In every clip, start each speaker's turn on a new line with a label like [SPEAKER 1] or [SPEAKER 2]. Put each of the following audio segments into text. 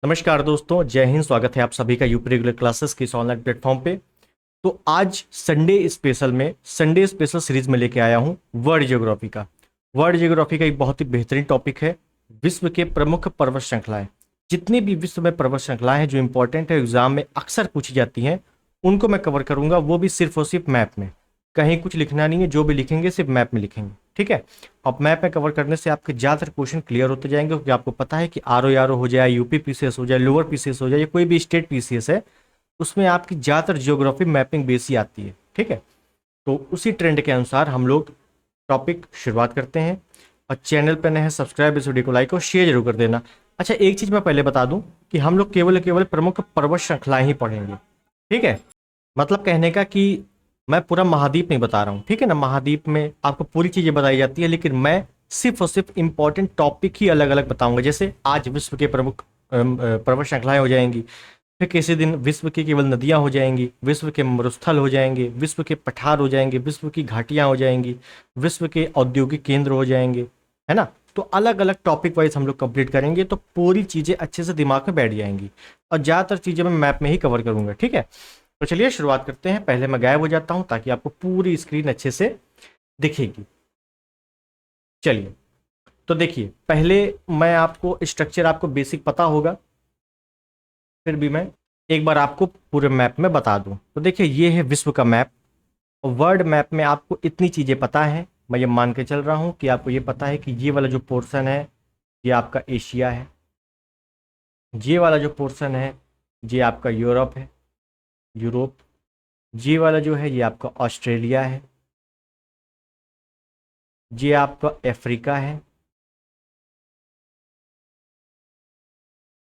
[SPEAKER 1] नमस्कार दोस्तों, जय हिंद। स्वागत है आप सभी का यूपी रेगुलर क्लासेस की इस ऑनलाइन प्लेटफॉर्म पे। तो आज संडे स्पेशल सीरीज में लेके आया हूँ वर्ल्ड ज्योग्राफी का। वर्ल्ड ज्योग्राफी का एक बहुत ही बेहतरीन टॉपिक है, विश्व के प्रमुख पर्वत श्रृंखलाएं। जितनी भी विश्व में पर्वत श्रृंखलाएं हैं जो इंपॉर्टेंट है, एग्जाम में अक्सर पूछी जाती हैं, उनको मैं कवर करूंगा, वो भी सिर्फ और सिर्फ मैप में। कहीं कुछ लिखना नहीं है, जो भी लिखेंगे सिर्फ मैप में लिखेंगे, ठीक है। अब मैप में कवर करने से आपके ज़्यादातर क्वेश्चन क्लियर होते जाएंगे, क्योंकि आपको पता है कि आर ओ हो जाए, यूपी पीसीएस हो जाए, लोअर पीसीएस हो जाए, या कोई भी स्टेट पीसीएस है, उसमें आपकी ज़्यादातर जियोग्राफी मैपिंग बेस ही आती है, ठीक है। तो उसी ट्रेंड के अनुसार हम लोग टॉपिक शुरुआत करते हैं। और चैनल पर नए हैं, सब्सक्राइब, इस वीडियो को लाइक और शेयर जरूर कर देना। अच्छा, एक चीज़ मैं पहले बता दूं कि हम लोग केवल प्रमुख पर्वत श्रृंखलाएं ही पढ़ेंगे, ठीक है। मतलब कहने का कि मैं पूरा महाद्वीप नहीं बता रहा हूँ, ठीक है ना। महाद्वीप में आपको पूरी चीज़ें बताई जाती है, लेकिन मैं सिर्फ और सिर्फ इंपॉर्टेंट टॉपिक ही अलग अलग बताऊंगा। जैसे आज विश्व के प्रमुख पर्वत श्रृंखलाएं हो जाएंगी, फिर किसी दिन विश्व की केवल नदियां हो जाएंगी, विश्व के मरुस्थल हो जाएंगे, विश्व के पठार हो जाएंगे, विश्व की घाटियां हो जाएंगी, विश्व के औद्योगिक केंद्र हो जाएंगे, है ना। तो अलग अलग टॉपिक वाइज हम लोग कंप्लीट करेंगे, तो पूरी चीज़ें अच्छे से दिमाग में बैठ जाएंगी। और ज़्यादातर चीज़ें मैं मैप में ही कवर करूंगा, ठीक है। तो चलिए शुरुआत करते हैं। पहले मैं गायब हो जाता हूं ताकि आपको पूरी स्क्रीन अच्छे से दिखेगी। चलिए, तो देखिए, पहले मैं आपको स्ट्रक्चर, आपको बेसिक पता होगा, फिर भी मैं एक बार आपको पूरे मैप में बता दूं। तो देखिए, ये है विश्व का मैप। वर्ल्ड मैप में आपको इतनी चीज़ें पता है, मैं ये मान के चल रहा हूँ कि आपको ये पता है कि ये वाला जो पोर्शन है ये आपका एशिया है, ये वाला जो पोर्शन है ये आपका यूरोप है, यूरोप। ये वाला जो है ये आपका ऑस्ट्रेलिया है, ये आपका अफ्रीका है,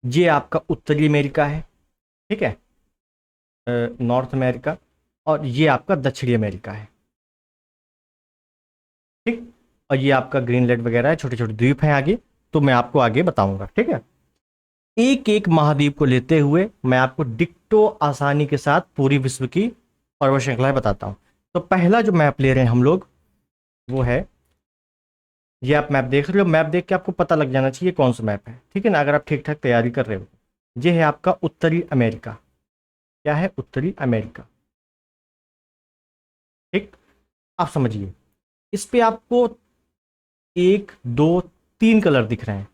[SPEAKER 1] ये आपका उत्तरी अमेरिका है, ठीक है, नॉर्थ अमेरिका। और ये आपका दक्षिणी अमेरिका है, ठीक। और ये आपका ग्रीनलैंड वगैरह है, छोटे छोटे द्वीप हैं आगे। तो मैं आपको आगे बताऊंगा, ठीक है। एक एक महाद्वीप को लेते हुए मैं आपको डिक्टो आसानी के साथ पूरी विश्व की पर्वत श्रृंखलाएं बताता हूं। तो पहला जो मैप ले रहे हैं हम लोग, वो है, ये आप मैप देख रहे हो। मैप देख के आपको पता लग जाना चाहिए कौन सा मैप है, ठीक है ना, अगर आप ठीक ठाक तैयारी कर रहे हो। ये है आपका उत्तरी अमेरिका। क्या है? उत्तरी अमेरिका, ठीक। आप समझिए, इस पे आपको एक दो तीन कलर दिख रहे हैं,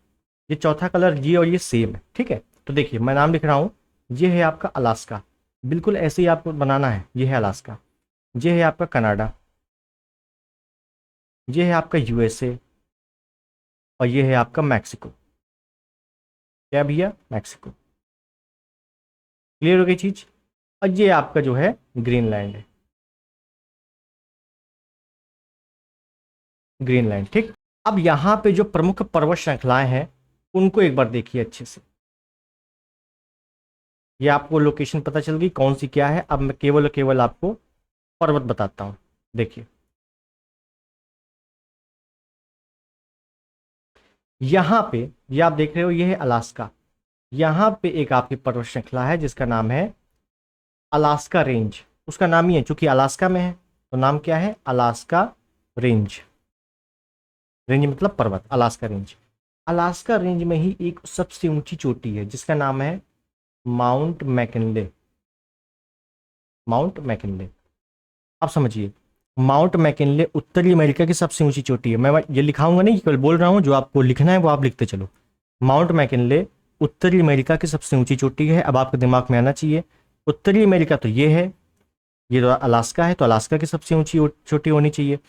[SPEAKER 1] ये चौथा कलर ये और ये सेम है, ठीक है। तो देखिए, मैं नाम लिख रहा हूँ, ये है आपका अलास्का, बिल्कुल ऐसे ही आपको बनाना है। ये है अलास्का। ये है आपका कनाडा, ये है आपका यूएसए, और ये है आपका मैक्सिको। क्या भैया? मैक्सिको। क्लियर हो गई चीज। और ये आपका जो है ग्रीनलैंड है, ग्रीनलैंड, ठीक। अब यहाँ पे जो प्रमुख पर्वत श्रृंखलाएं हैं उनको एक बार देखिए अच्छे से। ये आपको लोकेशन पता चल गई कौन सी क्या है। अब मैं केवल और केवल आपको पर्वत बताता हूँ। देखिए, यहाँ पे ये आप देख रहे हो, ये है अलास्का। यहाँ पे एक आपकी पर्वत श्रृंखला है जिसका नाम है अलास्का रेंज। उसका नाम ही है, चूंकि अलास्का में है तो नाम क्या है? Alaska range. रेंज मतलब पर्वत, अलास्का रेंज। अलास्का रेंज में ही एक सबसे ऊंची चोटी है जिसका नाम है माउंट मैकिनले। माउंट मैकिनले, आप समझिए, माउंट मैकिनले उत्तरी अमेरिका की सबसे ऊंची चोटी है। मैं ये लिखाऊंगा नहीं, केवल बोल रहा हूं, जो आपको लिखना है वो आप लिखते चलो। माउंट मैकिनले उत्तरी अमेरिका की सबसे ऊंची चोटी है। अब आपके दिमाग में आना चाहिए, उत्तरी अमेरिका तो ये है, ये तो अलास्का है, तो अलास्का की सबसे ऊंची चोटी होनी चाहिए।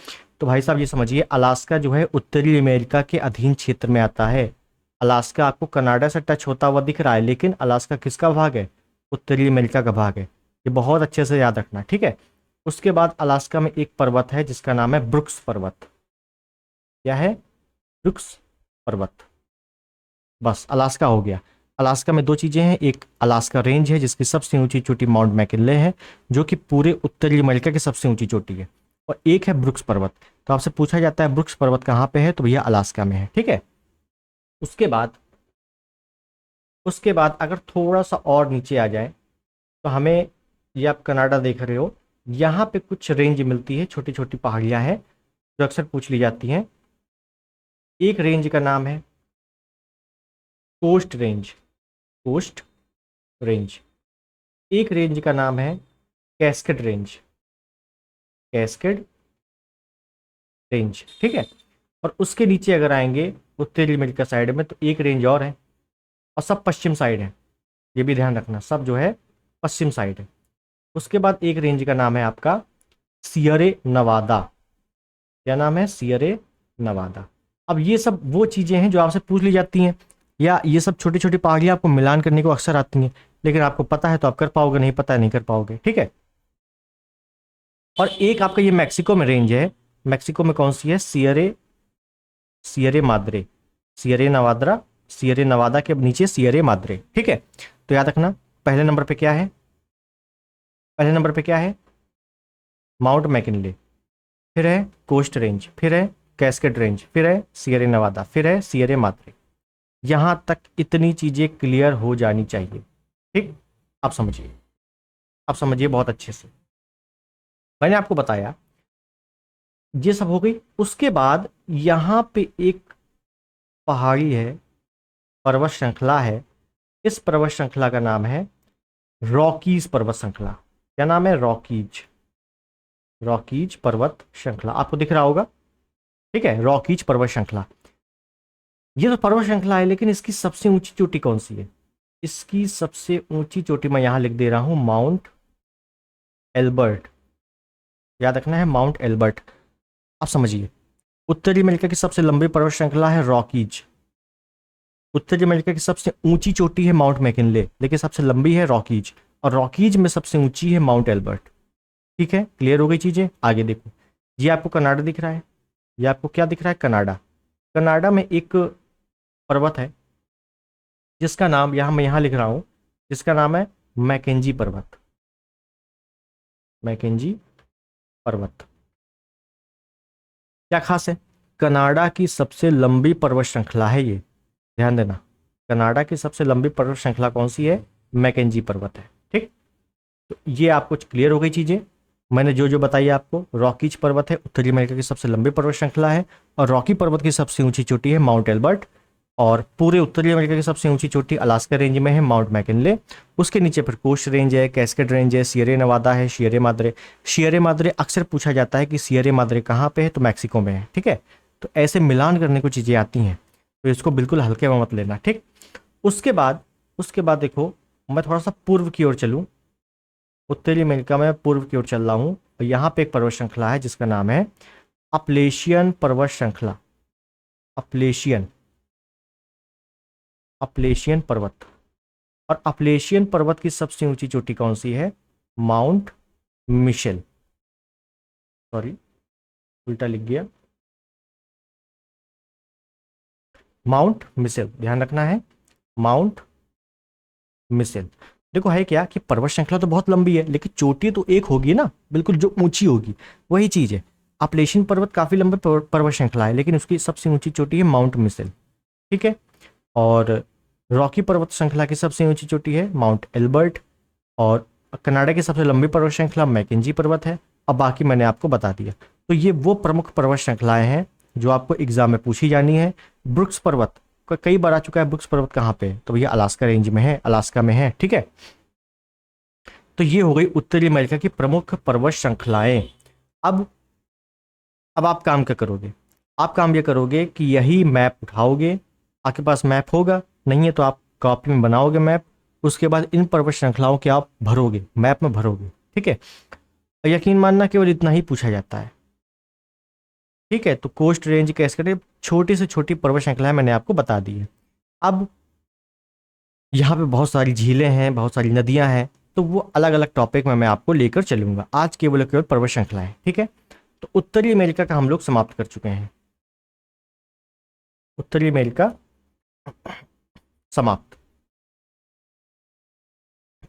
[SPEAKER 1] तो भाई साहब ये समझिए, अलास्का जो है उत्तरी अमेरिका के अधीन क्षेत्र में आता है। अलास्का आपको कनाडा से टच होता हुआ दिख रहा है, लेकिन अलास्का किसका भाग है? उत्तरी अमेरिका का भाग है। ये बहुत अच्छे से याद रखना, ठीक है। उसके बाद अलास्का में एक पर्वत है जिसका नाम है ब्रुक्स पर्वत। क्या है? ब्रुक्स पर्वत। बस अलास्का हो गया। अलास्का में दो चीजें हैं, एक अलास्का रेंज है जिसकी सबसे ऊंची चोटी माउंट मैकिनले है, जो कि पूरे उत्तरी अमेरिका की सबसे ऊंची चोटी है। और एक है ब्रुक्स पर्वत। तो आपसे पूछा जाता है ब्रुक्स पर्वत कहाँ पे है, तो भैया अलास्का में है, ठीक है। उसके बाद उसके बाद अगर थोड़ा सा और नीचे आ जाए तो हमें, ये आप कनाडा देख रहे हो, यहाँ पे कुछ रेंज मिलती है, छोटी छोटी पहाड़ियाँ हैं जो अक्सर पूछ ली जाती हैं। एक रेंज का नाम है कोस्ट रेंज। Coast range. एक रेंज का नाम है कैस्केड रेंज, कैस्केड रेंज, ठीक है। और उसके नीचे अगर आएंगे उत्तरी अमेरिका साइड में तो एक रेंज और है, और सब पश्चिम साइड है, ये भी ध्यान रखना, सब जो है पश्चिम साइड है। उसके बाद एक रेंज का नाम है आपका सियरे नवादा। क्या नाम है? सियरे नवादा। अब ये सब वो चीज़ें हैं जो आपसे पूछ ली जाती हैं, या ये सब छोटी छोटी पहाड़ियाँ आपको मिलान करने को अक्सर आती हैं, लेकिन आपको पता है तो आप कर पाओगे, नहीं पता है नहीं कर पाओगे, ठीक है। और एक आपका ये मैक्सिको में रेंज है, मैक्सिको में कौन सी है? सियरे, सियरे माद्रे, सियरे नवाद्रा, सियरे नवादा के नीचे सियरे माद्रे, ठीक है। तो याद रखना पहले नंबर पे क्या है? पहले नंबर पे क्या है? माउंट मैकिनले, फिर है कोस्ट रेंज, फिर है कैस्केड रेंज, फिर है सियरे नवादा, फिर है सियरे माद्रे। यहां तक इतनी चीजें क्लियर हो जानी चाहिए, ठीक। आप समझिए, आप समझिए बहुत अच्छे से। मैंने आपको बताया ये सब हो गई। उसके बाद यहां पे एक पहाड़ी है, पर्वत श्रृंखला है। इस पर्वत श्रृंखला का नाम है रॉकीज पर्वत श्रृंखला। क्या नाम है? रॉकीज, रॉकीज पर्वत श्रृंखला, आपको दिख रहा होगा, ठीक है। रॉकीज पर्वत श्रृंखला, ये तो पर्वत श्रृंखला है, लेकिन इसकी सबसे ऊंची चोटी कौन सी है? इसकी सबसे ऊंची चोटी मैं यहां लिख दे रहा हूं, माउंट एल्बर्ट। याद रखना है माउंट एल्बर्ट। आप समझिए, उत्तरी अमेरिका की सबसे लंबी पर्वत श्रृंखला है रॉकीज, उत्तरी अमेरिका की सबसे ऊंची चोटी है माउंट मैकिनले, लेकिन सबसे लंबी है रॉकीज, और रॉकीज में सबसे ऊंची है माउंट एल्बर्ट, ठीक है। क्लियर हो गई चीजें? आगे देखो, ये आपको कनाडा दिख रहा है, ये आपको क्या दिख रहा है? कनाडा। कनाडा में एक पर्वत है जिसका नाम यहां मैं यहां लिख रहा हूं, जिसका नाम है मैकेंजी पर्वत, मैकेंजी पर्वत। क्या खास है? कनाडा की सबसे लंबी पर्वत श्रृंखला है ये, ध्यान देना। कनाडा की सबसे लंबी पर्वत श्रृंखला कौन सी है? मैकेंजी पर्वत है, ठीक। तो ये आपको क्लियर हो गई चीजें। मैंने जो जो बताई आपको, रॉकीज पर्वत है, उत्तरी अमेरिका की सबसे लंबी पर्वत श्रृंखला है, और रॉकी पर्वत की सबसे ऊंची चोटी है माउंट एल्बर्ट, और पूरे उत्तरी अमेरिका की सबसे ऊंची चोटी अलास्का रेंज में है, माउंट मैकिनले। उसके नीचे फिर कोस्ट रेंज है, कैस्केड रेंज है, सियरे नवादा है, सियरे माद्रे। सियरे माद्रे अक्सर पूछा जाता है कि सियरे माद्रे कहाँ पे है, तो मैक्सिको में है, ठीक है। तो ऐसे मिलान करने को चीज़ें आती हैं, तो इसको बिल्कुल हल्के में मत लेना, ठीक। उसके बाद देखो, मैं थोड़ा सा पूर्व की ओर चलूँ, उत्तरी अमेरिका में पूर्व की ओर चल रहा हूँ, और यहाँ पे एक पर्वत श्रृंखला है जिसका नाम है अपलेशियन पर्वत श्रृंखला, अपलेशियन, अपलेशियन पर्वत। और अपलेशियन पर्वत की सबसे ऊंची चोटी कौन सी है? माउंट मिशेल, सॉरी उल्टा लिख गया, माउंट मिशेल, ध्यान रखना है, माउंट मिशेल। देखो है क्या कि पर्वत श्रृंखला तो बहुत लंबी है, लेकिन चोटी तो एक होगी ना, बिल्कुल जो ऊंची होगी, वही चीज है। अपलेशियन पर्वत काफी लंबे पर्वत श्रृंखला है, लेकिन उसकी सबसे ऊंची चोटी है माउंट मिशेल, ठीक है। और रॉकी पर्वत श्रृंखला की सबसे ऊंची चोटी है माउंट एल्बर्ट, और कनाडा की सबसे लंबी पर्वत श्रृंखला मैकेंजी पर्वत है। अब बाकी मैंने आपको बता दिया। तो ये वो प्रमुख पर्वत श्रृंखलाएं हैं जो आपको एग्जाम में पूछी जानी है। ब्रुक्स पर्वत कई बार आ चुका है, ब्रुक्स पर्वत कहाँ पे है? तो भैया अलास्का रेंज में है, अलास्का में है, ठीक है। तो ये हो गई उत्तरी अमेरिका की प्रमुख पर्वत श्रृंखलाएं। अब अब आप काम क्या करोगे? आप काम ये करोगे कि यही मैप उठाओगे, आपके पास मैप होगा, नहीं है तो आप कॉपी में बनाओगे मैप, उसके बाद इन पर्वत श्रृंखलाओं के आप भरोगे, मैप में भरोगे, ठीक है। यकीन मानना केवल इतना ही पूछा जाता है, ठीक है। तो कोस्ट रेंज कैस्केड छोटी से छोटी पर्वत श्रृंखलाएं मैंने आपको बता दी है। अब यहाँ पे बहुत सारी झीलें हैं, बहुत सारी नदियां हैं, तो वो अलग अलग टॉपिक में मैं आपको लेकर चलूंगा। आज केवल पर्वत श्रृंखलाएं, ठीक है। तो उत्तरी अमेरिका का हम लोग समाप्त कर चुके हैं, उत्तरी अमेरिका समाप्त।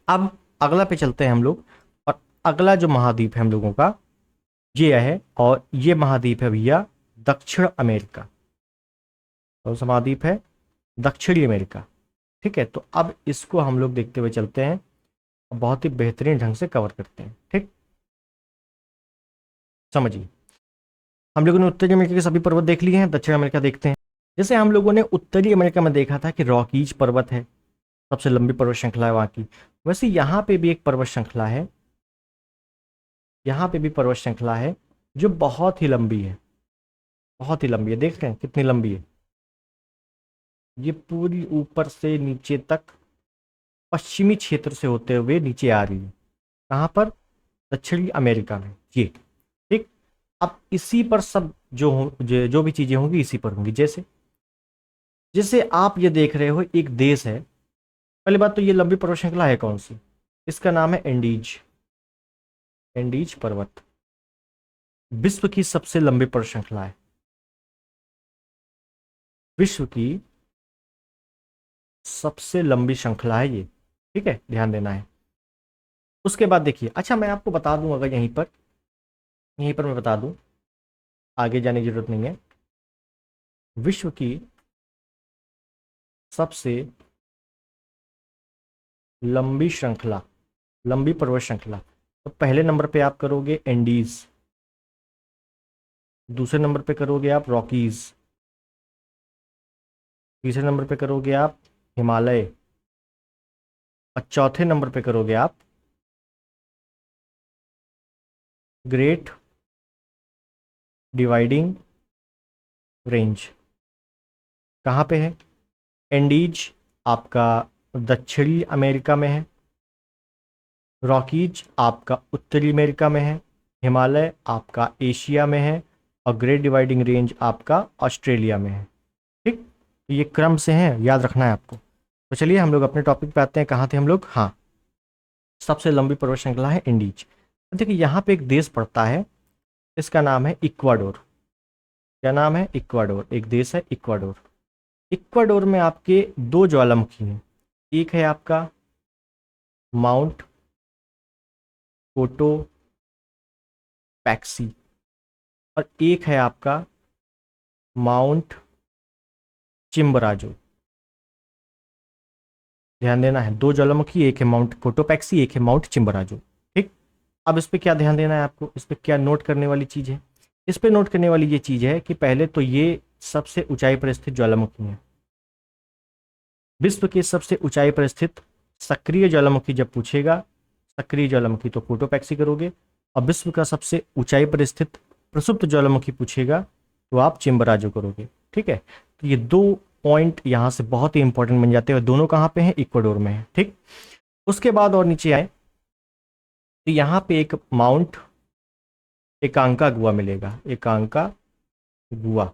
[SPEAKER 1] अब अगला पे चलते हैं हम लोग, और अगला जो महाद्वीप है हम लोगों का ये है, और ये महाद्वीप है भैया दक्षिण अमेरिका, और सा महाद्वीप है दक्षिणी अमेरिका, ठीक है। तो अब इसको हम लोग देखते हुए चलते हैं, बहुत ही बेहतरीन ढंग से कवर करते हैं, ठीक। समझिए, हम लोगों ने उत्तरी अमेरिका के सभी पर्वत देख लिए हैं, दक्षिण अमेरिका देखते हैं। जैसे हम लोगों ने उत्तरी अमेरिका में देखा था कि रॉकीज पर्वत है, सबसे लंबी पर्वत श्रृंखला है वहाँ की। वैसे यहाँ पे भी एक पर्वत श्रृंखला है, यहाँ पे भी पर्वत श्रृंखला है जो बहुत ही लंबी है, बहुत ही लंबी है। देख रहे हैं कितनी लंबी है, ये पूरी ऊपर से नीचे तक पश्चिमी क्षेत्र से होते हुए नीचे आ रही है। कहाँ पर? दक्षिणी अमेरिका में ये। ठीक, अब इसी पर सब जो भी चीजें होंगी इसी पर होंगी। जैसे जैसे आप ये देख रहे हो, एक देश है। पहली बात तो ये लंबी पर्वत श्रृंखला है कौन सी? इसका नाम है एंडीज, एंडीज पर्वत। विश्व की सबसे लंबी पर्वत श्रृंखला है, विश्व की सबसे लंबी श्रृंखला है ये। ठीक है, ध्यान देना है। उसके बाद देखिए, अच्छा मैं आपको बता दूं, अगर यहीं पर मैं बता दूं, आगे जाने की जरूरत नहीं है। विश्व की सबसे लंबी श्रृंखला, लंबी पर्वत श्रृंखला, तो पहले नंबर पे आप करोगे एंडीज, दूसरे नंबर पे करोगे आप रॉकीज, तीसरे नंबर पे करोगे आप हिमालय, और चौथे नंबर पे करोगे आप ग्रेट डिवाइडिंग रेंज। कहाँ पे है? एंडीज आपका दक्षिणी अमेरिका में है, रॉकीज आपका उत्तरी अमेरिका में है, हिमालय आपका एशिया में है, और ग्रेट डिवाइडिंग रेंज आपका ऑस्ट्रेलिया में है। ठीक, तो ये क्रम से हैं, याद रखना है आपको। तो चलिए हम लोग अपने टॉपिक पे आते हैं। कहाँ थे हम लोग? हाँ, सबसे लंबी पर्वत श्रृंखला है इंडीज। देखिए यहाँ पे एक देश पड़ता है, इसका नाम है इक्वाडोर। क्या नाम है? इक्वाडोर। एक देश है इक्वाडोर। इक्वाडोर में आपके दो ज्वालामुखी हैं, एक है आपका माउंट कोटो पैक्सी, और एक है आपका माउंट चिम्बराजो। ध्यान देना है, दो ज्वालामुखी, एक है माउंट कोटोपैक्सी, एक है माउंट चिम्बराजो। ठीक, अब इस पे क्या ध्यान देना है आपको, इस पे क्या नोट करने वाली चीज है? इस पे नोट करने वाली ये चीज है कि पहले तो ये सबसे ऊंचाई पर स्थित ज्वालामुखी है। विश्व के सबसे ऊंचाई पर स्थित सक्रिय ज्वालामुखी जब पूछेगा, सक्रिय ज्वालामुखी तो कोटोपैक्सी करोगे, और विश्व का सबसे ऊंचाई पर स्थित प्रसुप्त ज्वालामुखी पूछेगा तो आप चिम्बराजो करोगे। ठीक है, तो ये दो पॉइंट यहाँ से बहुत ही इंपॉर्टेंट बन जाते हैं। दोनों कहाँ पे हैं? इक्वाडोर में है। ठीक, उसके बाद और नीचे आए तो यहाँ पे एक माउंट एकांका गुआ मिलेगा, एकांका गुआ।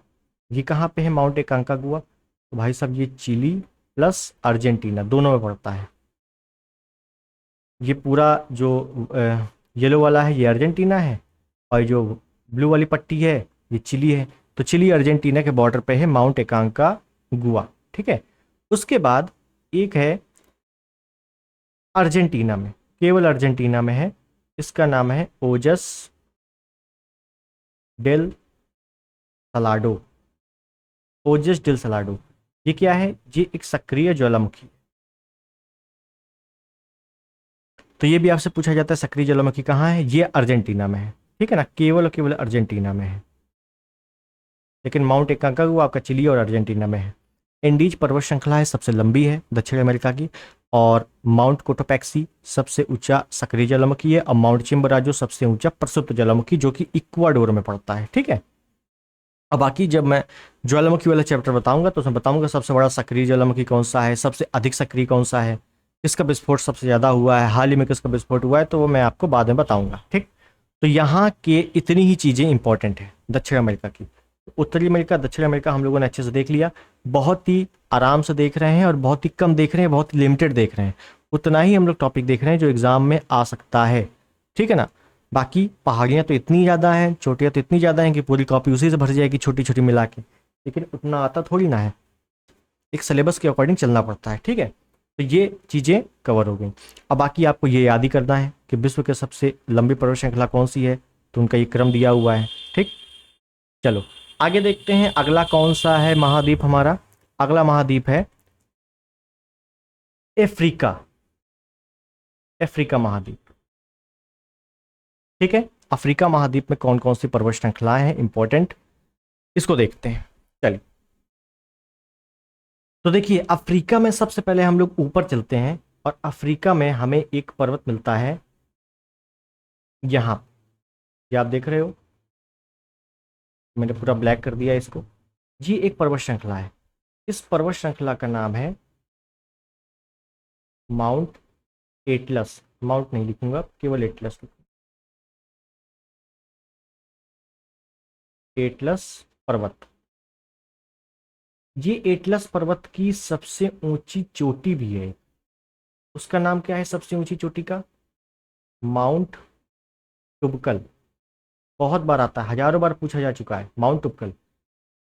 [SPEAKER 1] ये कहाँ पे है माउंट एकांका गुआ? तो भाई साहब ये चिली प्लस अर्जेंटीना दोनों में पड़ता है। ये पूरा जो येलो वाला है ये अर्जेंटीना है, और जो ब्लू वाली पट्टी है ये चिली है। तो चिली अर्जेंटीना के बॉर्डर पे है माउंट एकांका गुआ। ठीक है, उसके बाद एक है अर्जेंटीना में, केवल अर्जेंटीना में है, इसका नाम है ओजस डेल सलाडो, ओजस डेल सलाडो। ये क्या है? ये एक सक्रिय ज्वालामुखी। तो ये भी आपसे पूछा जाता है सक्रिय ज्वालामुखी कहाँ है? ये अर्जेंटीना में है। ठीक है ना, केवल और केवल अर्जेंटीना में है, लेकिन माउंट एकांकागुआ आपका चिली और अर्जेंटीना में है। एंडीज पर्वत श्रृंखला है, सबसे लंबी है दक्षिण अमेरिका की, और माउंट कोटोपैक्सी सबसे ऊंचा सक्रिय ज्वालामुखी है, और माउंट चिम्बराजो सबसे ऊंचा प्रसुप्त ज्वालामुखी जो कि इक्वाडोर में पड़ता है। ठीक है, अब बाकी जब मैं ज्वालामुखी वाला चैप्टर बताऊंगा तो उसमें बताऊंगा सबसे बड़ा सक्रिय ज्वालामुखी कौन सा है, सबसे अधिक सक्रिय कौन सा है, किसका विस्फोट सबसे ज़्यादा हुआ है, हाल ही में किसका विस्फोट हुआ है, तो वो मैं आपको बाद में बताऊंगा। ठीक, तो यहाँ के इतनी ही चीज़ें इंपॉर्टेंट है दक्षिण अमेरिका की। उत्तरी अमेरिका, दक्षिण अमेरिका हम लोगों ने अच्छे से देख लिया, बहुत ही आराम से देख रहे हैं और बहुत ही कम देख रहे हैं, बहुत ही लिमिटेड देख रहे हैं। उतना ही हम लोग टॉपिक देख रहे हैं जो एग्जाम में आ सकता है। ठीक है ना, बाकी पहाड़ियाँ तो इतनी ज़्यादा हैं, चोटियाँ तो इतनी ज़्यादा हैं कि पूरी कॉपी उसी से भर जाएगी छोटी छोटी मिला के, लेकिन उतना आता थोड़ी ना है, एक सिलेबस के अकॉर्डिंग चलना पड़ता है। ठीक है, तो ये चीज़ें कवर हो गई। अब बाकी आपको ये याद ही करना है कि विश्व के सबसे लंबी पर्वत श्रृंखला कौन सी है, तो उनका ये क्रम दिया हुआ है। ठीक, चलो आगे देखते हैं अगला कौन सा है महाद्वीप हमारा। अगला महाद्वीप है अफ्रीका, अफ्रीका महाद्वीप। ठीक है, अफ्रीका महाद्वीप में कौन कौन सी पर्वत श्रृंखलाएं हैं इंपॉर्टेंट, इसको देखते हैं। चलिए, तो देखिए अफ्रीका में सबसे पहले हम लोग ऊपर चलते हैं और अफ्रीका में हमें एक पर्वत मिलता है यहां, ये आप देख रहे हो, मैंने पूरा ब्लैक कर दिया इसको। ये एक पर्वत श्रृंखला है, इस पर्वत श्रृंखला का नाम है माउंट एटलस। माउंट नहीं लिखूंगा, केवल एटलस लिखूंगा। एटलस पर्वत, ये एटलस पर्वत की सबसे ऊंची चोटी भी है। उसका नाम क्या है सबसे ऊंची चोटी का? माउंट टुबकल। बहुत बार आता है, हजारों बार पूछा जा चुका है, माउंट टुबकल।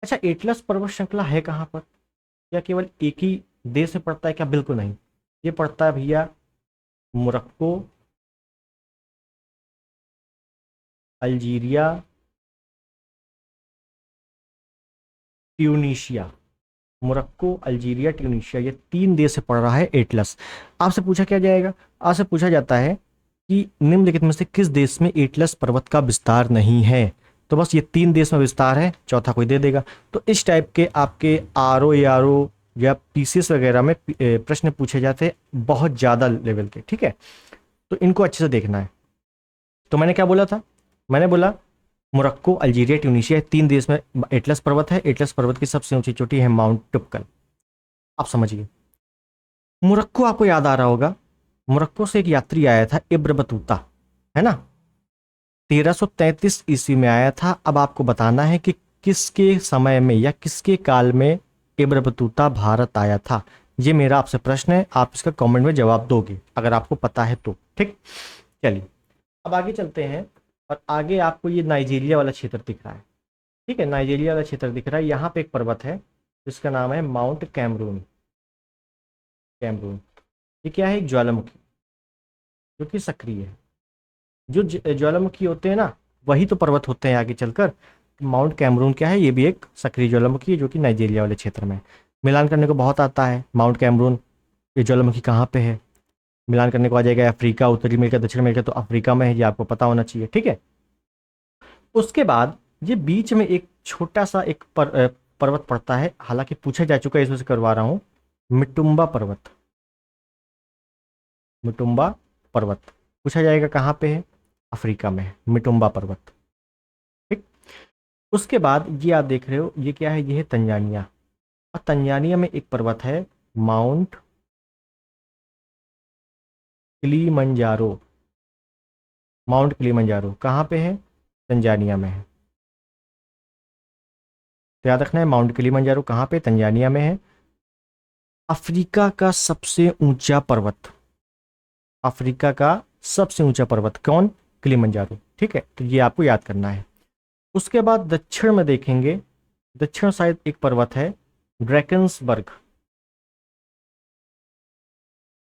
[SPEAKER 1] अच्छा, एटलस पर्वत श्रृंखला है कहाँ पर? क्या केवल एक ही देश में पड़ता है क्या? बिल्कुल नहीं, ये पड़ता है भैया Morocco, Algeria, Tunisia. Morocco, Algeria, Tunisia, ये 3 देश से पड़ रहा है एटलस। आपसे पूछा क्या जाएगा? आपसे पूछा जाता है कि निम्नलिखित में से किस देश में एटलस पर्वत का विस्तार नहीं है? तो बस ये 3 देश में विस्तार है, चौथा कोई दे देगा। तो इस टाइप के आपके आर ओ या पीसीएस वगैरह में प्रश्न पूछे जाते हैं बहुत ज़्यादा लेवल के, ठीक है? तो इनको अच्छे से देखना है। तो मैंने क्या बोला था? मैंने बोला मोरक्को, अल्जीरिया, ट्यूनीशिया, 3 देश में एटलस पर्वत है। एटलस पर्वत की सबसे ऊंची चोटी है माउंट टुबकल। आप समझिए, मोरक्को आपको याद आ रहा होगा, मोरक्को से एक यात्री आया था इब्र बतूता, है ना? 1333 ईस्वी में आया था। अब आपको बताना है कि किसके समय में या किसके काल में इब्र बतूता भारत आया था। ये मेरा आपसे प्रश्न है, आप इसका कमेंट में जवाब दोगे अगर आपको पता है तो, ठीक? चलिए अब आगे चलते हैं, और आगे आपको ये नाइजीरिया वाला क्षेत्र दिख रहा है, ठीक है? नाइजीरिया वाला क्षेत्र दिख रहा है, यहाँ पे एक पर्वत है जिसका नाम है माउंट कैमरून। कैमरून, ये क्या है? एक ज्वालामुखी जो कि सक्रिय है। जो ज्वालामुखी होते हैं ना, वही तो पर्वत होते हैं आगे चलकर। माउंट कैमरून क्या है? ये भी एक सक्रिय ज्वालामुखी है जो कि नाइजीरिया वाले क्षेत्र में है। मिलान करने को बहुत आता है, माउंट कैमरून ये ज्वालामुखी कहाँ पे है? मिलान करने को आ जाएगा अफ्रीका, उत्तरी अमेरिका, दक्षिण अमेरिका, तो अफ्रीका में है, ये आपको पता होना चाहिए, ठीक है? उसके बाद ये बीच में एक छोटा सा एक पर्वत पड़ता है, हालांकि पूछा जा चुका है, इसमें से करवा रहा हूं। मिटुम्बा पर्वत, मिटुम्बा पर्वत पूछा जाएगा कहाँ पे है? अफ्रीका में है मिटुम्बा पर्वत, ठीक? उसके बाद ये आप देख रहे हो, ये क्या है? ये है तंजानिया, और तंजानिया में एक पर्वत है माउंट किलीमंजारो। माउंट किलीमंजारो कहाँ पे है? तंजानिया में है। तो याद रखना है, माउंट किलीमंजारो कहाँ पे? तंजानिया में है। अफ्रीका का सबसे ऊंचा पर्वत, अफ्रीका का सबसे ऊंचा पर्वत कौन? किलीमंजारो, ठीक है? तो ये आपको याद करना है। उसके बाद दक्षिण में देखेंगे, दक्षिण साइड एक पर्वत है ड्रैकन्सबर्ग,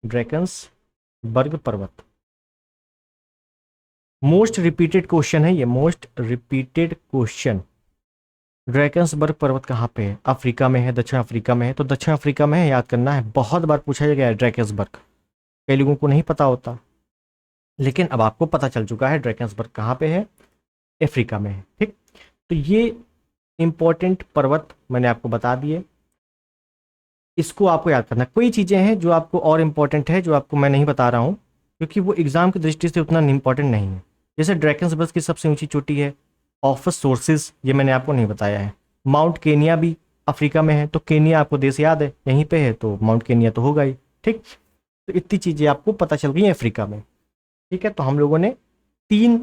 [SPEAKER 1] ड्रैकन्सबर्ग पर्वत। मोस्ट रिपीटेड क्वेश्चन है ये, मोस्ट रिपीटेड क्वेश्चन। ड्रैकन्सबर्ग पर्वत कहाँ पे है? अफ्रीका में है, दक्षिण अफ्रीका में है। तो दक्षिण अफ्रीका में है, याद करना है, बहुत बार पूछा गया है ड्रैकन्सबर्ग, कई लोगों को नहीं पता होता, लेकिन अब आपको पता चल चुका है ड्रैकन्सबर्ग कहाँ पे है? अफ्रीका में है, ठीक? तो ये इंपॉर्टेंट पर्वत मैंने आपको बता दिए, इसको आपको याद करना। कोई चीज़ें हैं जो आपको और इम्पोर्टेंट है जो आपको मैं नहीं बता रहा हूँ, क्योंकि वो एग्जाम की दृष्टि से उतना इंपॉर्टेंट नहीं है। जैसे ड्रैकन्सबर्ग की सबसे ऊंची चोटी है ऑफस सोर्सेज, ये मैंने आपको नहीं बताया है। माउंट केनिया भी अफ्रीका में है, तो केनिया आपको देश याद है, यहीं पे है, तो माउंट केनिया तो होगा ही, ठीक? तो इतनी चीज़ें आपको पता चल गई हैं अफ्रीका में, ठीक है? तो हम लोगों ने 3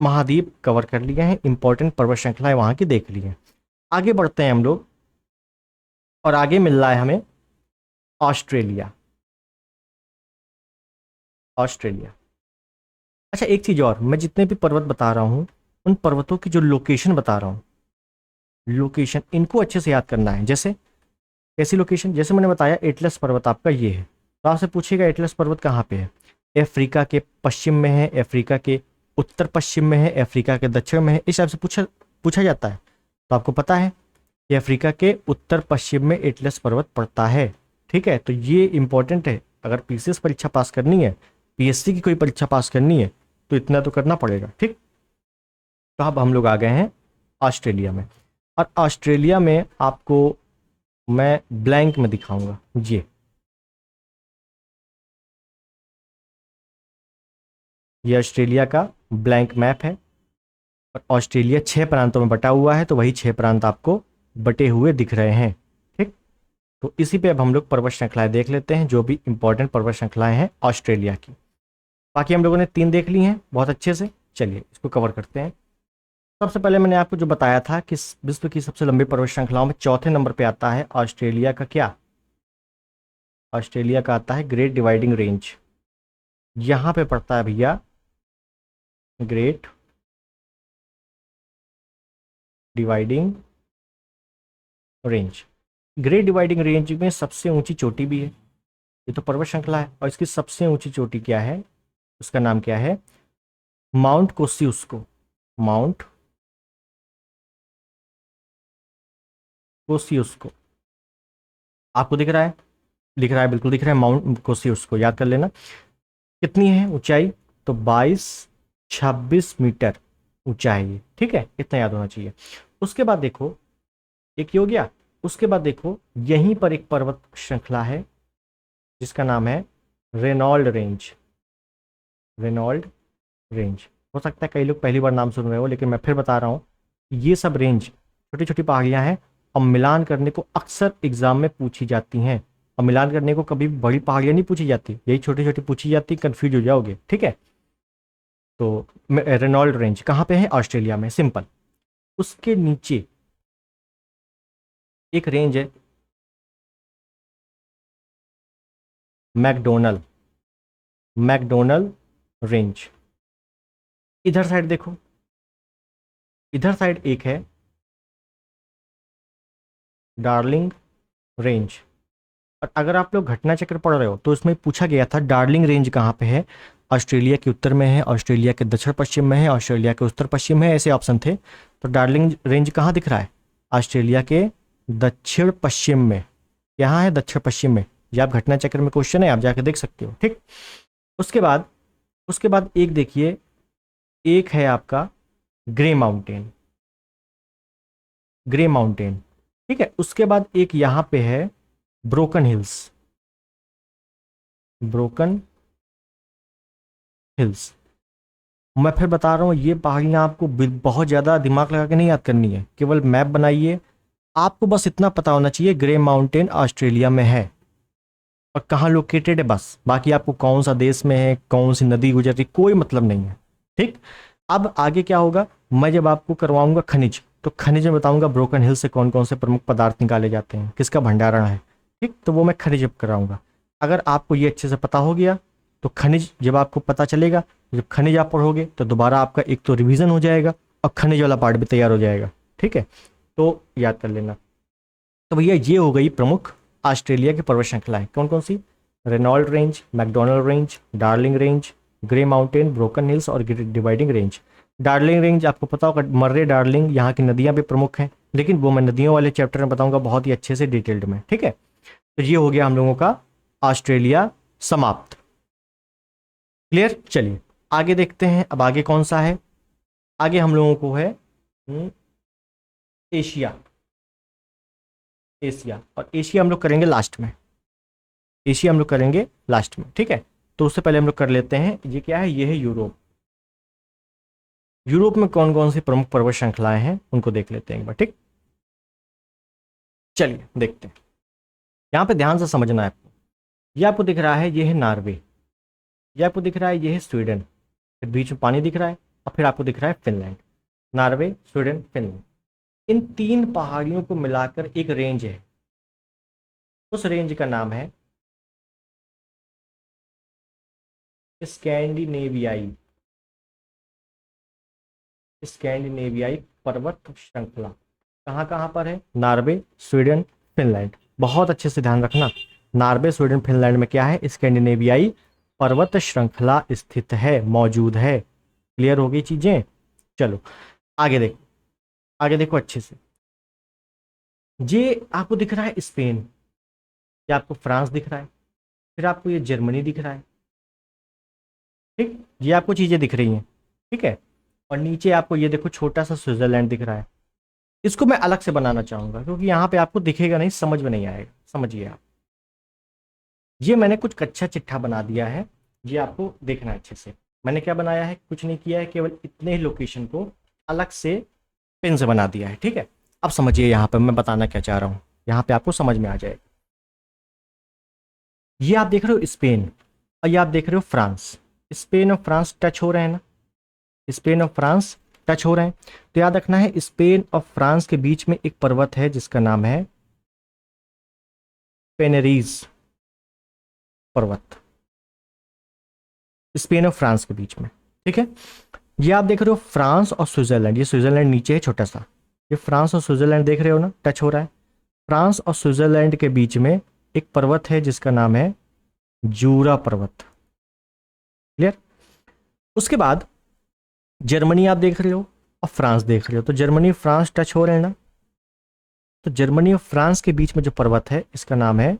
[SPEAKER 1] महाद्वीप कवर कर लिए हैं, इंपॉर्टेंट पर्वत श्रृंखलाएं वहाँ की देख ली हैं। आगे बढ़ते हैं हम लोग, और आगे मिल रहा है हमें ऑस्ट्रेलिया। ऑस्ट्रेलिया, अच्छा एक चीज़ और, मैं जितने भी पर्वत बता रहा हूँ उन पर्वतों की जो लोकेशन बता रहा हूँ, लोकेशन इनको अच्छे से याद करना है। जैसे कैसी लोकेशन? जैसे मैंने बताया एटलस पर्वत आपका ये है, तो आपसे पूछेगा एटलस पर्वत कहाँ पे है? अफ्रीका के पश्चिम में है, अफ्रीका के उत्तर पश्चिम में है, अफ्रीका के दक्षिण में है, इस टाइप से पूछा पूछा जाता है। तो आपको पता है कि अफ्रीका के उत्तर पश्चिम में एटलस पर्वत पड़ता है, ठीक है? तो ये इंपॉर्टेंट है, अगर पीसीएस परीक्षा पास करनी है, पीएससी की कोई परीक्षा पास करनी है, तो इतना तो करना पड़ेगा, ठीक? तो अब हम लोग आ गए हैं ऑस्ट्रेलिया में, और ऑस्ट्रेलिया में आपको मैं ब्लैंक में दिखाऊंगा। ये ऑस्ट्रेलिया का ब्लैंक मैप है और ऑस्ट्रेलिया 6 प्रांतों में बटा हुआ है, तो वही 6 प्रांत आपको बटे हुए दिख रहे हैं। ठीक, तो इसी पे अब हम लोग पर्वत श्रृंखलाएं देख लेते हैं, जो भी इंपॉर्टेंट पर्वत श्रृंखलाएं हैं ऑस्ट्रेलिया की। बाकी हम लोगों ने 3 देख ली हैं बहुत अच्छे से। चलिए इसको कवर करते हैं। सबसे पहले मैंने आपको जो बताया था कि विश्व की सबसे लंबी पर्वत श्रृंखलाओं में चौथे नंबर पे आता है ऑस्ट्रेलिया का क्या? ऑस्ट्रेलिया का आता है ग्रेट डिवाइडिंग रेंज। यहां पे पड़ता है भैया great dividing range. Great dividing range में सबसे ऊंची चोटी भी है। ये तो पर्वत श्रृंखला है और इसकी सबसे ऊंची चोटी क्या है? उसका नाम क्या है? माउंट कोसियुस्को। माउंट कोसियुस्को आपको दिख रहा है? दिख रहा है, बिल्कुल दिख रहा है। माउंट कोसियुस्को याद कर लेना। कितनी है ऊंचाई? तो 22-26 मीटर ऊंचाई है। ठीक है, इतना याद होना चाहिए। उसके बाद देखो, एक ये हो गया। उसके बाद देखो, यहीं पर एक पर्वत श्रृंखला है जिसका नाम है रेनॉल्ड रेंज। Reynold range. हो सकता है कई लोग पहली बार नाम सुन रहे हो, लेकिन मैं फिर बता रहा हूँ, ये सब रेंज छोटी छोटी पहाड़ियां हैं और मिलान करने को अक्सर एग्जाम में पूछी जाती हैं। और मिलान करने को कभी बड़ी पहाड़ियां नहीं पूछी जाती, यही छोटी छोटी पूछी जाती, कंफ्यूज हो जाओगे। ठीक है, तो रेनॉल्ड रेंज कहाँ पे है? ऑस्ट्रेलिया में। सिंपल। उसके नीचे एक रेंज है मैकडोनल। McDonnell range. इधर साइड देखो, इधर साइड एक है डार्लिंग रेंज। और अगर आप लोग घटना चक्र पढ़ रहे हो तो इसमें पूछा गया था डार्लिंग रेंज कहाँ पे है? ऑस्ट्रेलिया के उत्तर में है, ऑस्ट्रेलिया के दक्षिण पश्चिम में है, ऑस्ट्रेलिया के उत्तर पश्चिम में है, ऐसे ऑप्शन थे। तो डार्लिंग रेंज कहाँ दिख रहा है? ऑस्ट्रेलिया के दक्षिण पश्चिम में। यहाँ है दक्षिण पश्चिम में। ये आप घटना चक्र में क्वेश्चन है, आप जाके देख सकते हो। ठीक, उसके बाद एक देखिए, एक है आपका ग्रे माउंटेन। ग्रे माउंटेन, ठीक है। उसके बाद एक यहाँ पे है ब्रोकन हिल्स। Broken hills. मैं फिर बता रहा हूँ, ये पहाड़ियाँ आपको बहुत ज़्यादा दिमाग लगा के नहीं याद करनी है, केवल मैप बनाइए। आपको बस इतना पता होना चाहिए ग्रे माउंटेन ऑस्ट्रेलिया में है और कहाँ लोकेटेड है, बस। बाकी आपको कौन सा देश में है, कौन सी नदी गुजर रही, कोई मतलब नहीं है। ठीक, अब आगे क्या होगा? मैं जब आपको करवाऊंगा खनिज, तो खनिज में बताऊंगा ब्रोकन हिल से कौन कौन से प्रमुख पदार्थ निकाले जाते हैं, किसका भंडारण है। ठीक, तो वो मैं खनिज कराऊंगा। अगर आपको ये अच्छे से पता हो गया तो खनिज जब आपको पता चलेगा, जब खनिज आप पढ़ोगे तो दोबारा आपका एक तो रिवीजन हो जाएगा और खनिज वाला पार्ट भी तैयार हो जाएगा। ठीक है, तो याद कर लेना। तो भैया ये हो गई प्रमुख ऑस्ट्रेलिया की पर्वत श्रृंखलाएं। कौन कौन सी? Reynold Range, MacDonnell Range, Darling Range, Grey Mountain, Broken Hills और डिवाइडिंग रेंज। डार्लिंग रेंज आपको पता होगा, मर्रे डार्लिंग, यहाँ की नदियां भी प्रमुख हैं, लेकिन वो मैं नदियों वाले चैप्टर में बताऊंगा बहुत ही अच्छे से डिटेल्ड में। ठीक है, तो ये हो गया हम लोगों का ऑस्ट्रेलिया समाप्त। क्लियर? चलिए आगे देखते हैं। अब आगे कौन सा है? आगे हम लोगों को है एशिया। एशिया, और एशिया हम लोग करेंगे लास्ट में। एशिया हम लोग करेंगे लास्ट में। ठीक है, तो उससे पहले हम लोग कर लेते हैं, ये क्या है? ये है यूरोप। यूरोप में कौन कौन सी प्रमुख पर्वत श्रृंखलाएं हैं उनको देख लेते हैं एक बार। ठीक, चलिए देखते हैं। यहाँ पे ध्यान से समझना है आपको। ये आपको दिख रहा है, ये है नॉर्वे। ये आपको दिख रहा है, ये है स्वीडन। फिर बीच में पानी दिख रहा है और फिर आपको दिख रहा है फिनलैंड। नॉर्वे, स्वीडन, फिनलैंड, इन 3 पहाड़ियों को मिलाकर एक रेंज है। उस रेंज का नाम है स्कैंडिनेवियाई। स्कैंडिनेवियाई पर्वत श्रृंखला कहाँ कहाँ पर है? Norway, Sweden, Finland. बहुत अच्छे से ध्यान रखना, नॉर्वे, स्वीडन, फिनलैंड में क्या है? स्कैंडिनेवियाई पर्वत श्रृंखला स्थित है, मौजूद है। क्लियर हो गई चीजें? चलो आगे देखो, आगे देखो अच्छे से। ये आपको दिख रहा है स्पेन, या आपको फ्रांस दिख रहा है, फिर आपको ये जर्मनी दिख रहा है। ठीक, ये आपको चीजें दिख रही हैं। ठीक है, और नीचे आपको ये देखो छोटा सा स्विट्जरलैंड दिख रहा है। इसको मैं अलग से बनाना चाहूंगा क्योंकि यहाँ पे आपको दिखेगा नहीं, समझ में नहीं आएगा। समझिए आप, ये मैंने कुछ कच्चा चिट्ठा बना दिया है, ये आपको देखना है अच्छे से। मैंने क्या बनाया है, कुछ नहीं किया है, केवल इतने ही लोकेशन को अलग से पेन से बना दिया है। ठीक है, अब समझिए यहाँ पे मैं बताना क्या चाह रहा हूँ, यहाँ पे आपको समझ में आ जाएगा। ये आप देख रहे हो स्पेन, और ये आप देख रहे हो फ्रांस। स्पेन और फ्रांस टच हो रहे हैं ना, स्पेन और फ्रांस टच हो रहे हैं। तो याद रखना है, स्पेन और फ्रांस के बीच में एक पर्वत है जिसका नाम है पेनेरीज पर्वत, स्पेन और फ्रांस के बीच में। ठीक है, ये आप देख रहे हो फ्रांस और स्विट्जरलैंड, ये स्विट्जरलैंड नीचे है छोटा सा, ये फ्रांस और स्विट्जरलैंड देख रहे हो ना, टच हो रहा है। फ्रांस और स्विट्जरलैंड के बीच में एक पर्वत है जिसका नाम है जूरा पर्वत। क्लियर। उसके बाद जर्मनी आप देख रहे हो और फ्रांस देख रहे हो, तो जर्मनी फ्रांस टच हो रहे हैं ना, तो जर्मनी और फ्रांस के बीच में जो पर्वत है इसका नाम है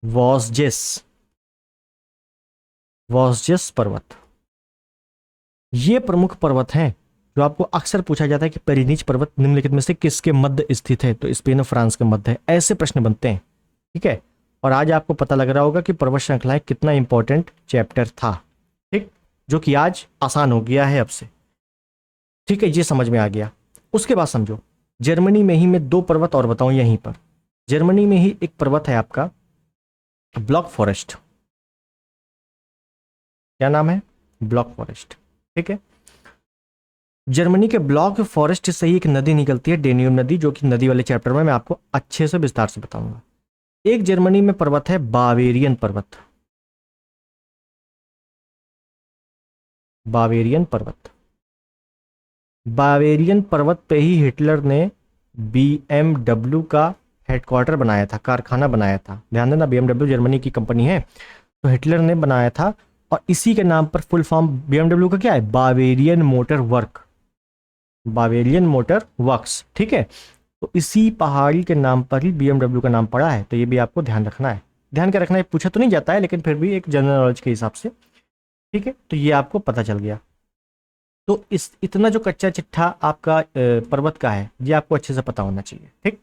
[SPEAKER 1] वॉसजेस, वॉसजेस पर्वत। ये प्रमुख पर्वत हैं जो आपको अक्सर पूछा जाता है कि पेरिनीज पर्वत निम्नलिखित में से किसके मध्य स्थित है, तो स्पेन और फ्रांस के मध्य है। ऐसे प्रश्न बनते हैं। ठीक है, और आज आपको पता लग रहा होगा कि पर्वत श्रृंखलाएं कितना इंपॉर्टेंट चैप्टर था। ठीक, जो कि आज आसान हो गया है अब से। ठीक है, ये समझ में आ गया। उसके बाद समझो, जर्मनी में ही मैं दो पर्वत और बताऊं यहीं पर। जर्मनी में ही एक पर्वत है आपका ब्लॉक फॉरेस्ट, क्या नाम है, ब्लॉक फॉरेस्ट। ठीक है, जर्मनी के ब्लॉक फॉरेस्ट से ही एक नदी निकलती है, डेन्यूब नदी, जो कि नदी वाले चैप्टर में मैं आपको अच्छे से विस्तार से बताऊंगा। एक जर्मनी में पर्वत है बावेरियन पर्वत, बावेरियन पर्वत। बावेरियन पर्वत पे ही हिटलर ने BMW का हेडक्वार्टर बनाया था, कारखाना बनाया था। ध्यान देना, BMW जर्मनी की कंपनी है, तो हिटलर ने बनाया था। और इसी के नाम पर फुल फॉर्म BMW का क्या है, Bavarian motor work, Bavarian motor works. ठीक है, तो इसी पहाड़ी के नाम पर ही BMW का नाम पड़ा है। तो ये भी आपको ध्यान रखना है, ध्यान क्या रखना है, पूछा तो नहीं जाता है लेकिन फिर भी एक जनरल नॉलेज के हिसाब से। ठीक है, तो ये आपको पता चल गया। तो इस इतना जो कच्चा चिट्ठा आपका पर्वत का है, ये आपको अच्छे से पता होना चाहिए। ठीक,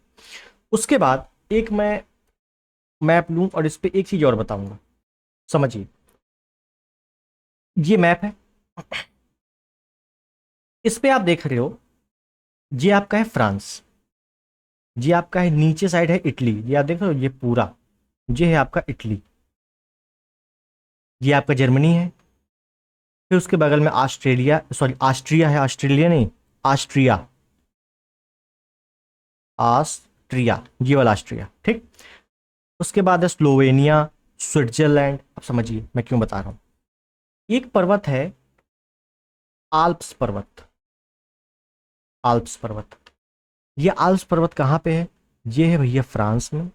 [SPEAKER 1] उसके बाद एक मैं मैप लूं और इस पे एक चीज और बताऊंगा। समझिए, ये मैप है, इस पे आप देख रहे हो, ये आपका है फ्रांस, ये आपका है नीचे साइड है इटली, ये आप देख रहे हो, ये पूरा ये है आपका इटली, ये आपका जर्मनी है। फिर उसके बगल में ऑस्ट्रेलिया, सॉरी ऑस्ट्रिया है, ऑस्ट्रेलिया नहीं, ऑस्ट्रिया, ऑस्ट्रिया, ये वाला ऑस्ट्रिया। ठीक, उसके बाद है स्लोवेनिया, स्विट्जरलैंड। अब समझिए मैं क्यों बता रहा हूं। एक पर्वत है आल्प्स पर्वत, आल्प्स पर्वत। ये आल्प्स पर्वत कहाँ पे है, ये है भैया फ्रांस में,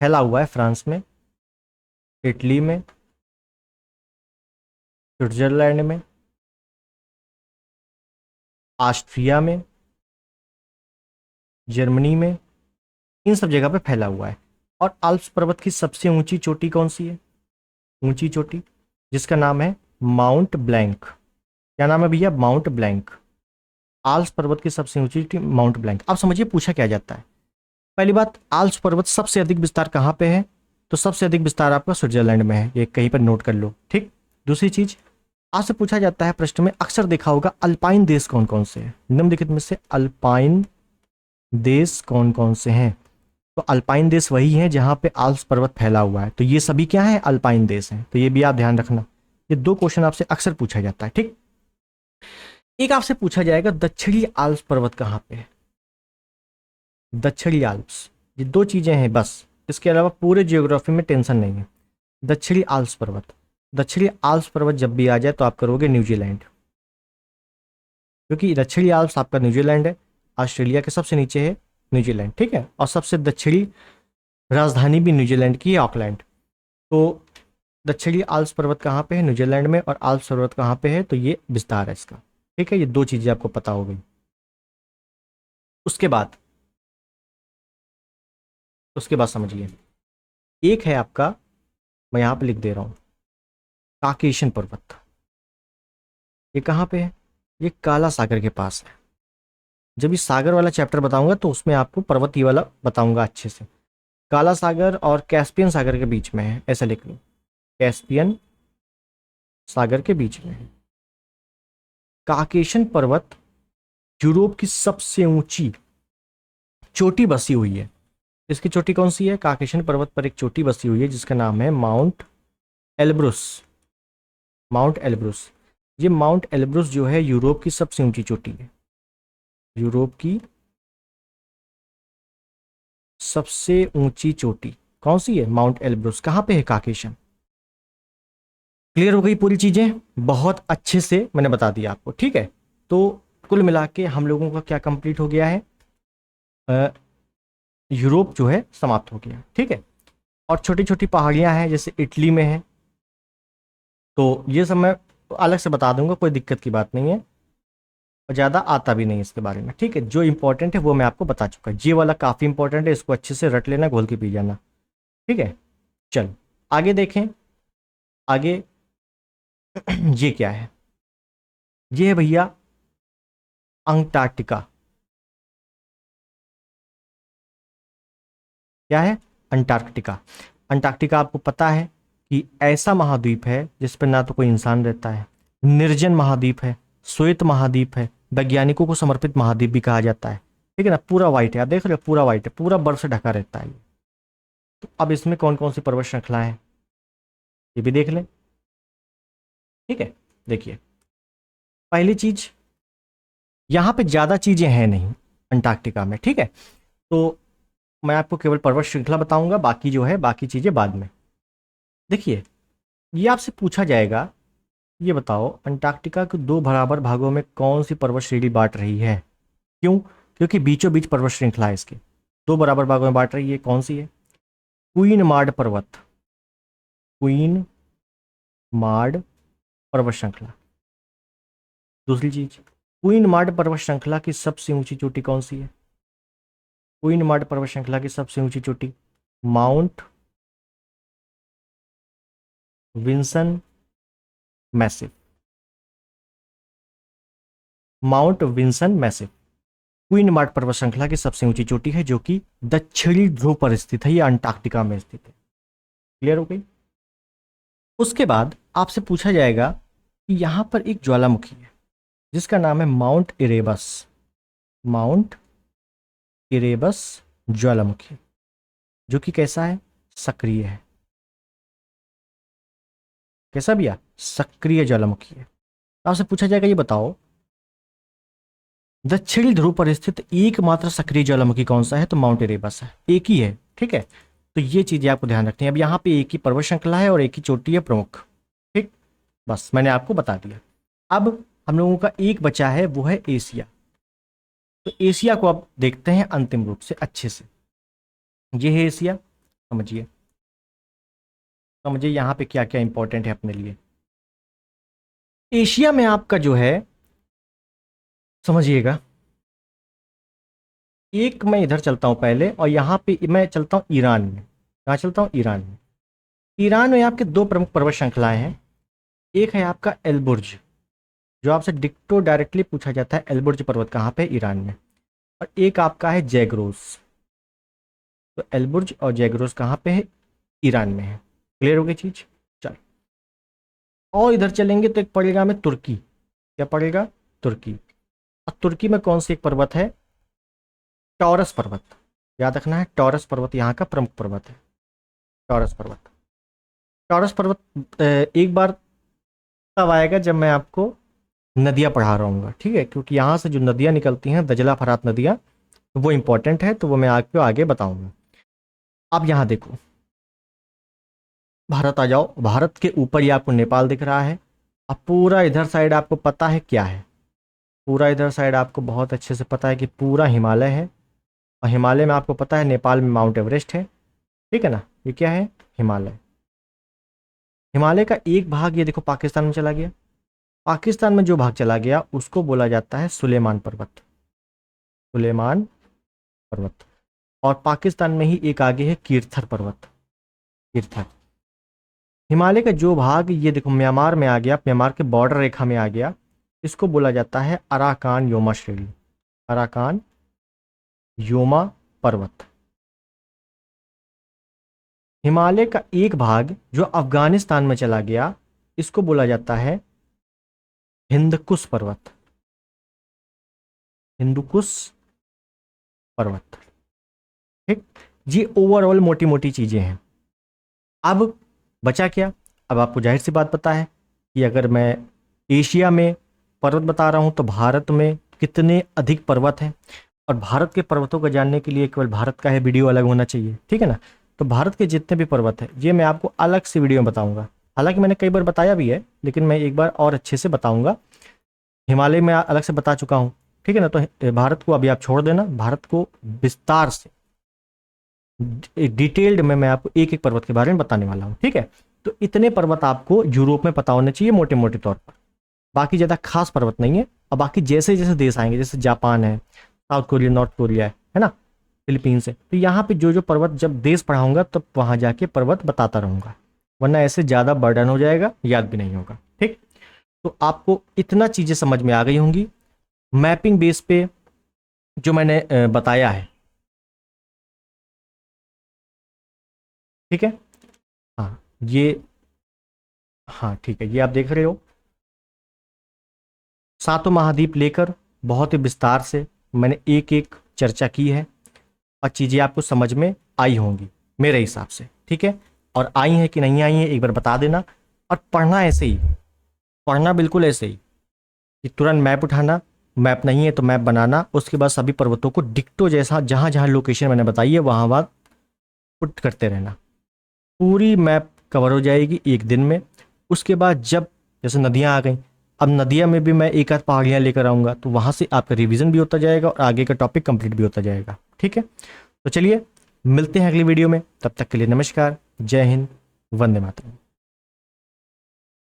[SPEAKER 1] फैला हुआ है फ्रांस में, इटली में, स्विट्जरलैंड में, ऑस्ट्रिया में, जर्मनी में, इन सब जगह पे फैला हुआ है। और आल्प्स पर्वत की सबसे ऊंची चोटी कौन सी है, ऊंची चोटी, जिसका नाम है माउंट ब्लैंक। क्या नाम है भैया, माउंट ब्लैंक। आल्प्स पर्वत की सबसे ऊंची चोटी माउंट ब्लैंक। अब समझिए पूछा क्या जाता है। पहली बात, आल्प्स पर्वत सबसे अधिक विस्तार कहाँ पे है, तो सबसे अधिक विस्तार आपका स्विट्जरलैंड में है, ये कहीं पर नोट कर लो। ठीक, दूसरी चीज आपसे पूछा जाता है प्रश्न में, अक्सर देखा होगा, अल्पाइन देश कौन कौन से हैं, निम्नलिखित में से अल्पाइन देश कौन कौन से हैं। तो अल्पाइन देश वही है जहां पे आल्प्स पर्वत फैला हुआ है, तो ये सभी क्या है, अल्पाइन देश हैं। तो ये भी आप ध्यान रखना, ये दो क्वेश्चन आपसे अक्सर पूछा जाता है। ठीक, एक आपसे पूछा जाएगा दक्षिणी आल्प्स पर्वत कहाँ पे है, दक्षिणी आल्प्स। ये दो चीजें हैं बस, इसके अलावा पूरे जियोग्राफी में टेंशन नहीं है। दक्षिणी आल्प्स पर्वत, दक्षिणी आल्प्स पर्वत जब भी आ जाए तो आप करोगे न्यूजीलैंड, क्योंकि दक्षिणी आल्प्स आपका न्यूजीलैंड है, ऑस्ट्रेलिया के सबसे नीचे है न्यूजीलैंड। ठीक है, और सबसे दक्षिणी राजधानी भी न्यूजीलैंड की है, ऑकलैंड। तो दक्षिणी आल्प्स पर्वत कहाँ पे है, न्यूजीलैंड में, और आल्प्स पर्वत कहाँ पे है, तो ये विस्तार है इसका। ठीक है, ये दो चीजें आपको पता हो गई। उसके बाद, उसके बाद समझिए, एक है आपका, मैं यहाँ पे लिख दे रहा हूँ, काकेशन पर्वत। ये कहाँ पे है, ये काला सागर के पास है। जब ये सागर वाला चैप्टर बताऊंगा तो उसमें आपको पर्वतीय वाला बताऊंगा अच्छे से। काला सागर और कैस्पियन सागर के बीच में है, ऐसा लिख लो, कैस्पियन सागर के बीच में है। काकेशन पर्वत यूरोप की सबसे ऊंची चोटी बसी हुई है। इसकी चोटी कौन सी है? काकेशन पर्वत पर एक चोटी बसी हुई है जिसका नाम है माउंट एल्ब्रुस। माउंट एल्ब्रुस, ये माउंट एल्ब्रुस जो है यूरोप की सबसे ऊंची चोटी है। यूरोप की सबसे ऊंची चोटी कौन सी है? Mount Elbrus. कहां पे है? काकेशन। क्लियर हो गई पूरी चीजें? बहुत अच्छे से मैंने बता दिया आपको, ठीक है। तो कुल मिला के हम लोगों का क्या कंप्लीट हो गया है? यूरोप जो है समाप्त हो गया, ठीक है। और छोटी छोटी पहाड़ियां हैं जैसे इटली में है, तो ये सब मैं अलग से बता दूंगा, कोई दिक्कत की बात नहीं है, और ज़्यादा आता भी नहीं है इसके बारे में, ठीक है। जो इंपॉर्टेंट है वो मैं आपको बता चुका, ये वाला काफ़ी इंपॉर्टेंट है, इसको अच्छे से रट लेना, घोल के पी जाना, ठीक है। चलो आगे देखें। आगे ये क्या है? ये है भैया अंटार्कटिका। क्या है? अंटार्कटिका। अंटार्कटिका आपको पता है कि ऐसा महाद्वीप है जिस पर ना तो कोई इंसान रहता है, निर्जन महाद्वीप है, श्वेत महाद्वीप है, वैज्ञानिकों को समर्पित महाद्वीप भी कहा जाता है, ठीक है ना। पूरा वाइट है, आप देख रहे हो, पूरा वाइट है, पूरा बर्फ से ढका रहता है ये। तो अब इसमें कौन कौन सी पर्वत श्रृंखलाएं हैं ये भी देख लें, ठीक है। देखिए, पहली चीज, यहाँ पे ज्यादा चीजें हैं नहीं अंटार्कटिका में, ठीक है। तो मैं आपको केवल पर्वत श्रृंखला बताऊंगा, बाकी जो है बाकी चीजें बाद में। देखिए, ये आपसे पूछा जाएगा, ये बताओ अंटार्कटिका के दो बराबर भागों में कौन सी पर्वत श्रेणी बांट रही है? क्यों? क्योंकि बीचों बीच पर्वत श्रृंखला है, इसके दो बराबर भागों में बांट रही है। कौन सी है? क्वीन मार्ड पर्वत, क्वीन मार्ड पर्वत श्रृंखला। दूसरी चीज, क्वीन मार्ड पर्वत श्रृंखला की सबसे ऊंची चोटी कौन सी है? क्वीन मार्ड पर्वत श्रृंखला की सबसे ऊंची चोटी Mount Vinson Massif. Mount Vinson Massif Queen Maud पर्वत श्रृंखला की सबसे ऊंची चोटी है, जो कि दक्षिणी ध्रुव पर स्थित है, यह अंटार्कटिका में स्थित है। क्लियर हो गई? उसके बाद आपसे पूछा जाएगा कि यहां पर एक ज्वालामुखी है जिसका नाम है माउंट इरेबस। माउंट इरेबस ज्वालामुखी, जो कि कैसा है? सक्रिय है। कैसा भैया? सक्रिय ज्वालामुखी है। तो आपसे पूछा जाएगा, ये बताओ दक्षिणी ध्रुव पर स्थित एकमात्र सक्रिय ज्वालामुखी कौन सा है? तो माउंट इरेबस है, एक ही है, ठीक है। तो ये चीजें आपको ध्यान रखनी है। अब यहाँ पे एक ही पर्वत श्रृंखला है और एक ही चोटी है प्रमुख, ठीक। बस मैंने आपको बता दिया। अब हम लोगों का एक बचा है, वो है एशिया। तो एशिया को अब देखते हैं अंतिम रूप से अच्छे से। ये है एशिया, समझिए, समझिए यहाँ पे क्या क्या इंपॉर्टेंट है अपने लिए। एशिया में आपका जो है, समझिएगा, एक मैं इधर चलता हूं पहले, और यहाँ पे मैं चलता हूँ ईरान में। कहाँ चलता हूँ? ईरान में। ईरान में आपके दो प्रमुख पर्वत श्रृंखलाएं हैं। एक है आपका एलबुर्ज, जो आपसे डिक्टो डायरेक्टली पूछा जाता है, एलबुर्ज पर्वत कहाँ पे? ईरान में। और एक आपका है जैग्रोस। तो एलबुर्ज और जैग्रोस कहाँ पे है? ईरान में है। क्लियर हो गई चीज? चल, और इधर चलेंगे तो एक पड़ेगा हमें तुर्की। क्या पड़ेगा? तुर्की। और तुर्की में कौन सी एक पर्वत है? टॉरस पर्वत। याद रखना है, टॉरस पर्वत यहाँ का प्रमुख पर्वत है। टॉरस पर्वत। टॉरस पर्वत एक बार तब आएगा जब मैं आपको नदियाँ पढ़ा रहा हूँ, ठीक है, क्योंकि यहाँ से जो नदियाँ निकलती हैं, दजला फरात नदियाँ, वो इंपॉर्टेंट है, तो वो मैं आपको आगे बताऊंगा। अब यहाँ देखो, भारत आ जाओ। भारत के ऊपर ही आपको नेपाल दिख रहा है। अब पूरा इधर साइड आपको पता है क्या है? पूरा इधर साइड आपको बहुत अच्छे से पता है कि पूरा हिमालय है, और हिमालय में आपको पता है नेपाल में माउंट एवरेस्ट है, ठीक है ना। ये क्या है? हिमालय। हिमालय का एक भाग ये देखो पाकिस्तान में चला गया। पाकिस्तान में जो भाग चला गया उसको बोला जाता है सुलेमान पर्वत। सुलेमान पर्वत। और पाकिस्तान में ही एक आगे है कीर्थर पर्वत। कीर्थर। हिमालय का जो भाग ये देखो म्यांमार में आ गया, म्यांमार के बॉर्डर रेखा में आ गया, इसको बोला जाता है अराकान योमा श्रेणी। अराकान योमा पर्वत। हिमालय का एक भाग जो अफगानिस्तान में चला गया, इसको बोला जाता है हिंदकुश पर्वत। हिंदुकुश पर्वत। ठीक, ये ओवरऑल मोटी मोटी चीजें हैं। अब बचा क्या? अब आपको जाहिर सी बात पता है कि अगर मैं एशिया में पर्वत बता रहा हूं तो भारत में कितने अधिक पर्वत हैं, और भारत के पर्वतों को जानने के लिए केवल भारत का है वीडियो अलग होना चाहिए, ठीक है ना। तो भारत के जितने भी पर्वत हैं ये मैं आपको अलग से वीडियो में बताऊंगा। हालांकि मैंने कई बार बताया भी है, लेकिन मैं एक बार और अच्छे से बताऊंगा। हिमालय में अलग से बता चुका हूँ, ठीक है ना। तो भारत को अभी आप छोड़ देना, भारत को विस्तार से डिटेल्ड में मैं आपको एक एक पर्वत के बारे में बताने वाला हूँ, ठीक है। तो इतने पर्वत आपको यूरोप में पता होने चाहिए मोटे मोटे तौर पर, बाकी ज़्यादा खास पर्वत नहीं है। और बाकी जैसे जैसे देश आएंगे, जैसे जापान है, साउथ कोरिया, नॉर्थ कोरिया है ना, फिलीपींस है, तो यहाँ पे जो जो पर्वत जब देश पढ़ाऊंगा तब वहाँ जाके पर्वत बताता रहूँगा, वरना ऐसे ज़्यादा बर्डन हो जाएगा, याद भी नहीं होगा। ठीक, तो आपको इतना चीज़ें समझ में आ गई होंगी मैपिंग बेस पे जो मैंने बताया है, ठीक है। हाँ ये, हाँ ठीक है, ये आप देख रहे हो सातों महाद्वीप लेकर बहुत ही विस्तार से मैंने एक एक चर्चा की है, और चीज़ें आपको समझ में आई होंगी मेरे हिसाब से, ठीक है। और आई हैं कि नहीं आई हैं एक बार बता देना। और पढ़ना ऐसे ही, पढ़ना बिल्कुल ऐसे ही कि तुरंत मैप उठाना, मैप नहीं है तो मैप बनाना, उसके बाद सभी पर्वतों को डिक्टो जैसा जहाँ जहाँ लोकेशन मैंने बताई है वहाँ वहाँ पुट करते रहना। पूरी मैप कवर हो जाएगी एक दिन में। उसके बाद जब जैसे नदियाँ आ गई, अब नदियाँ में भी मैं एक आध पहाड़ियाँ लेकर आऊँगा, तो वहाँ से आपका रिवीजन भी होता जाएगा और आगे का टॉपिक कंप्लीट भी होता जाएगा, ठीक है। तो चलिए मिलते हैं अगली वीडियो में, तब तक के लिए नमस्कार, जय हिंद, वंदे मातरम।